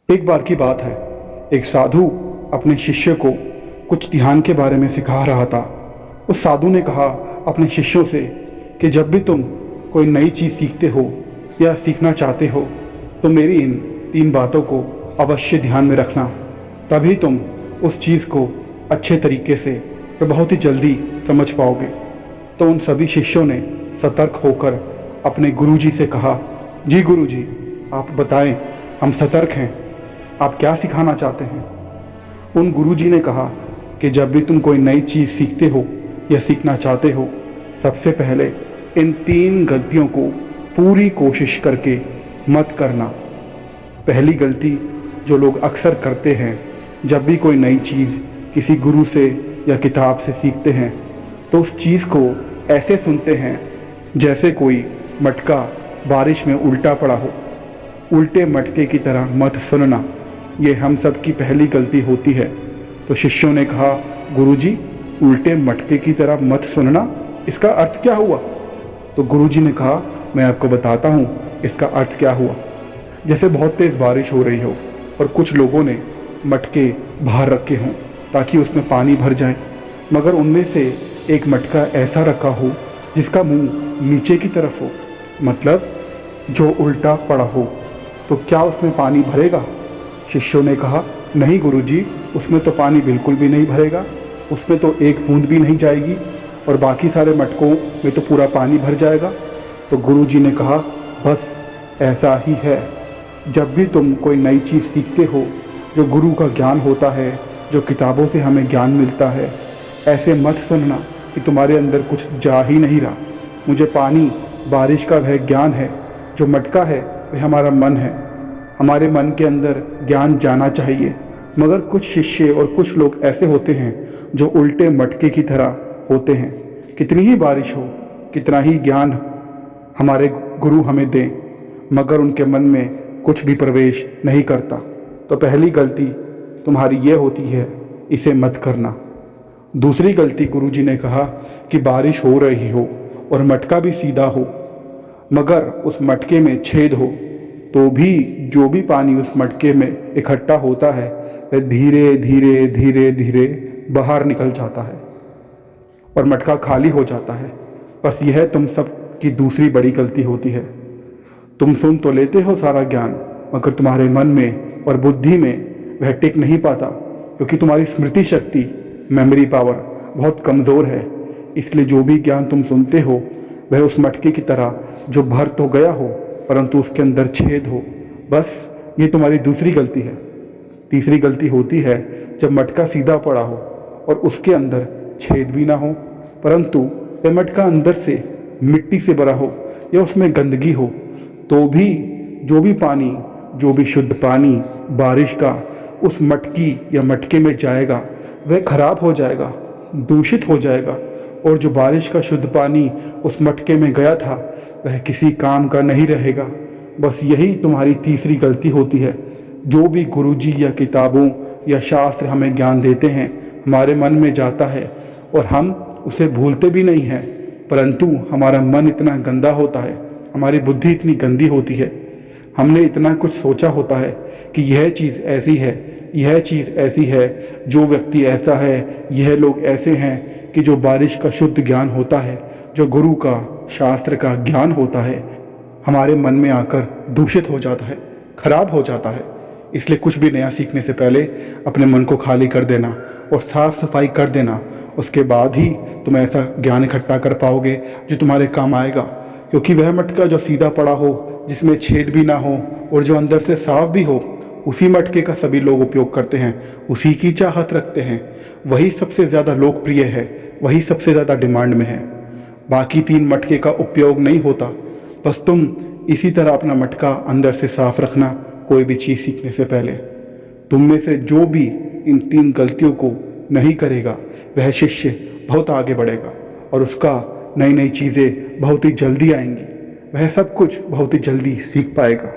एक बार की बात है, एक साधु अपने शिष्य को कुछ ध्यान के बारे में सिखा रहा था। उस साधु ने कहा अपने शिष्यों से कि जब भी तुम कोई नई चीज़ सीखते हो या सीखना चाहते हो तो मेरी इन 3 बातों को अवश्य ध्यान में रखना, तभी तुम उस चीज़ को अच्छे तरीके से और बहुत ही जल्दी समझ पाओगे। तो उन सभी शिष्यों ने सतर्क होकर अपने गुरुजी से कहा, जी गुरुजी, आप बताएं, हम सतर्क हैं, आप क्या सिखाना चाहते हैं। उन गुरुजी ने कहा कि जब भी तुम कोई नई चीज़ सीखते हो या सीखना चाहते हो, सबसे पहले इन 3 गलतियों को पूरी कोशिश करके मत करना। पहली गलती जो लोग अक्सर करते हैं, जब भी कोई नई चीज़ किसी गुरु से या किताब से सीखते हैं तो उस चीज़ को ऐसे सुनते हैं जैसे कोई मटका बारिश में उल्टा पड़ा हो। उल्टे मटके की तरह मत सुनना, ये हम सब की पहली गलती होती है। तो शिष्यों ने कहा, गुरुजी, उल्टे मटके की तरह मत सुनना, इसका अर्थ क्या हुआ। तो गुरुजी ने कहा, मैं आपको बताता हूँ इसका अर्थ क्या हुआ। जैसे बहुत तेज़ बारिश हो रही हो और कुछ लोगों ने मटके बाहर रखे हों ताकि उसमें पानी भर जाए, मगर उनमें से एक मटका ऐसा रखा हो जिसका मुंह नीचे की तरफ हो, मतलब जो उल्टा पड़ा हो, तो क्या उसमें पानी भरेगा। शिष्यों ने कहा, नहीं गुरुजी, उसमें तो पानी बिल्कुल भी नहीं भरेगा, उसमें तो एक बूंद भी नहीं जाएगी और बाकी सारे मटकों में तो पूरा पानी भर जाएगा। तो गुरुजी ने कहा, बस ऐसा ही है, जब भी तुम कोई नई चीज़ सीखते हो, जो गुरु का ज्ञान होता है, जो किताबों से हमें ज्ञान मिलता है, ऐसे मत सुनना कि तुम्हारे अंदर कुछ जा ही नहीं रहा। मुझे पानी, बारिश का वह ज्ञान है, जो मटका है वह हमारा मन है। हमारे मन के अंदर ज्ञान जाना चाहिए। मगर कुछ शिष्य और कुछ लोग ऐसे होते हैं जो उल्टे मटके की तरह होते हैं। कितनी ही बारिश हो, कितना ही ज्ञान हमारे गुरु हमें दें, मगर उनके मन में कुछ भी प्रवेश नहीं करता। तो पहली गलती तुम्हारी ये होती है, इसे मत करना। दूसरी गलती, गुरुजी ने कहा कि बारिश हो रही हो और मटका भी सीधा हो, मगर उस मटके में छेद हो, तो भी जो भी पानी उस मटके में इकट्ठा होता है वह धीरे धीरे धीरे धीरे बाहर निकल जाता है और मटका खाली हो जाता है। बस यह तुम सब की दूसरी बड़ी गलती होती है। तुम सुन तो लेते हो सारा ज्ञान, मगर तुम्हारे मन में और बुद्धि में वह टिक नहीं पाता, क्योंकि तुम्हारी स्मृति शक्ति, मेमोरी पावर बहुत कमज़ोर है। इसलिए जो भी ज्ञान तुम सुनते हो वह उस मटके की तरह जो भर तो गया हो परंतु उसके अंदर छेद हो। बस ये तुम्हारी दूसरी गलती है। तीसरी गलती होती है जब मटका सीधा पड़ा हो और उसके अंदर छेद भी ना हो, परंतु वह मटका अंदर से मिट्टी से भरा हो या उसमें गंदगी हो, तो भी जो भी पानी, जो भी शुद्ध पानी बारिश का उस मटकी या मटके में जाएगा वह खराब हो जाएगा, दूषित हो जाएगा, और जो बारिश का शुद्ध पानी उस मटके में गया था वह किसी काम का नहीं रहेगा। बस यही तुम्हारी तीसरी गलती होती है। जो भी गुरुजी या किताबों या शास्त्र हमें ज्ञान देते हैं, हमारे मन में जाता है और हम उसे भूलते भी नहीं हैं, परंतु हमारा मन इतना गंदा होता है, हमारी बुद्धि इतनी गंदी होती है, हमने इतना कुछ सोचा होता है कि यह चीज़ ऐसी है, यह चीज़ ऐसी है, जो व्यक्ति ऐसा है, यह लोग ऐसे हैं, कि जो बारिश का शुद्ध ज्ञान होता है, जो गुरु का, शास्त्र का ज्ञान होता है, हमारे मन में आकर दूषित हो जाता है, खराब हो जाता है। इसलिए कुछ भी नया सीखने से पहले अपने मन को खाली कर देना और साफ सफाई कर देना, उसके बाद ही तुम ऐसा ज्ञान इकट्ठा कर पाओगे जो तुम्हारे काम आएगा। क्योंकि वह मटका जो सीधा पड़ा हो, जिसमें छेद भी ना हो और जो अंदर से साफ भी हो, उसी मटके का सभी लोग उपयोग करते हैं, उसी की चाहत रखते हैं, वही सबसे ज़्यादा लोकप्रिय है, वही सबसे ज़्यादा डिमांड में है। बाकी 3 मटके का उपयोग नहीं होता। बस तुम इसी तरह अपना मटका अंदर से साफ रखना कोई भी चीज़ सीखने से पहले। तुम में से जो भी इन 3 गलतियों को नहीं करेगा वह शिष्य बहुत आगे बढ़ेगा और उसका नई नई चीज़ें बहुत ही जल्दी आएंगी, वह सब कुछ बहुत ही जल्दी सीख पाएगा।